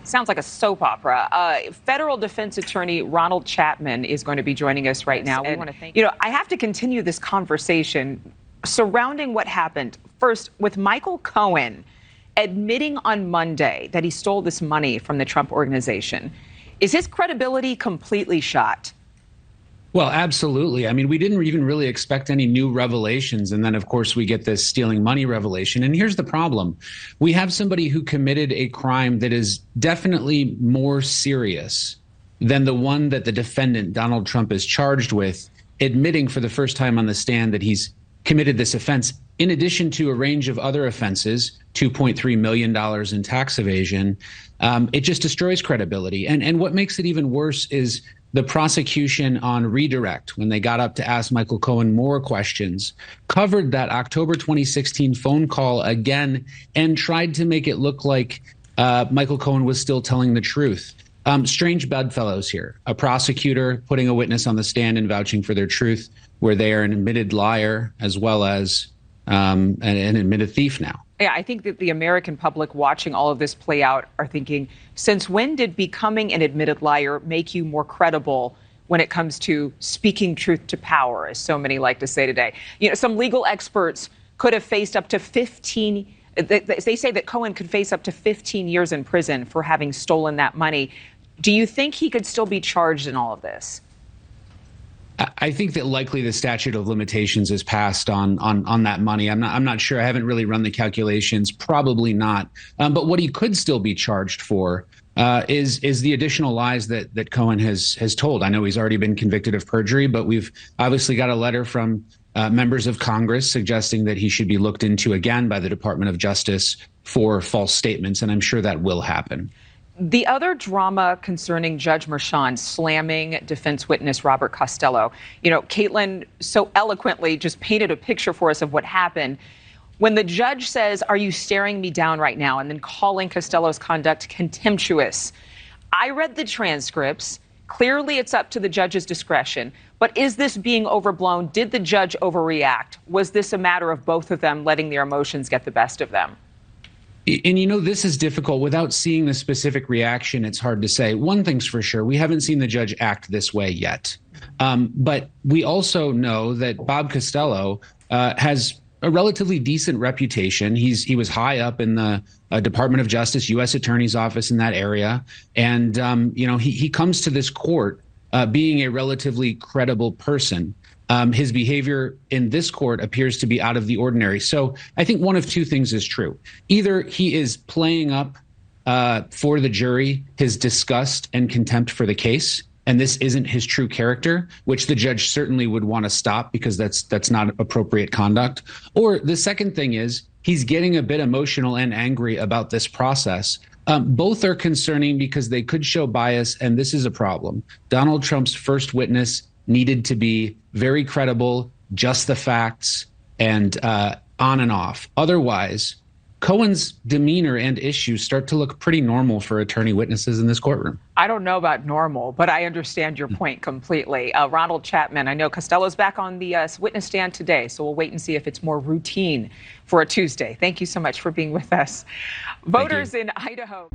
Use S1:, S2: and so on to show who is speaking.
S1: Sounds like a soap opera. Federal defense attorney Ronald Chapman is going to be joining us right now. We want to thank you. I have to continue this conversation surrounding what happened. First, with Michael Cohen admitting on Monday that he stole this money from the Trump organization. Is his credibility completely shot?
S2: Well, absolutely. I mean, we didn't even really expect any new revelations. And then, of course, we get this stealing money revelation. And here's the problem. We have somebody who committed a crime that is definitely more serious than the one that the defendant, Donald Trump, is charged with, admitting for the first time on the stand that he's committed this offense, in addition to a range of other offenses, $2.3 million in tax evasion. It just destroys credibility. And what makes it even worse is the prosecution on redirect, when they got up to ask Michael Cohen more questions, covered that October 2016 phone call again and tried to make it look like Michael Cohen was still telling the truth. Strange bedfellows here. A prosecutor putting a witness on the stand and vouching for their truth, where they are an admitted liar as well as an admitted thief now.
S1: Yeah, I think that the American public watching all of this play out are thinking, since when did becoming an admitted liar make you more credible when it comes to speaking truth to power, as so many like to say today? Some legal experts could have faced up to 15. They say that Cohen could face up to 15 years in prison for having stolen that money. Do you think he could still be charged in all of this?
S2: I think that likely the statute of limitations is passed on that money. I'm not sure. I haven't really run the calculations. Probably not. But what he could still be charged for is the additional lies that Cohen has told. I know he's already been convicted of perjury, but we've obviously got a letter from members of Congress suggesting that he should be looked into again by the Department of Justice for false statements, and I'm sure that will happen.
S1: The other drama concerning Judge Merchan slamming defense witness Robert Costello. Caitlin so eloquently just painted a picture for us of what happened. When the judge says, "Are you staring me down right now?" and then calling Costello's conduct contemptuous. I read the transcripts. Clearly, it's up to the judge's discretion. But is this being overblown? Did the judge overreact? Was this a matter of both of them letting their emotions get the best of them?
S2: And this is difficult. Without seeing the specific reaction, it's hard to say. One thing's for sure, we haven't seen the judge act this way yet. But we also know that Bob Costello has a relatively decent reputation. He was high up in the Department of Justice, U.S. Attorney's Office in that area. And, he comes to this court being a relatively credible person. His behavior in this court appears to be out of the ordinary. So I think one of two things is true. Either he is playing up for the jury his disgust and contempt for the case, and this isn't his true character, which the judge certainly would want to stop because that's not appropriate conduct. Or the second thing is he's getting a bit emotional and angry about this process. Both are concerning because they could show bias, and this is a problem. Donald Trump's first witness needed to be very credible, just the facts, and on and off. Otherwise, Cohen's demeanor and issues start to look pretty normal for attorney witnesses in this courtroom.
S1: I don't know about normal, but I understand your point completely. Ronald Chapman, I know Costello's back on the witness stand today, so we'll wait and see if it's more routine for a Tuesday. Thank you so much for being with us. Voters in Idaho.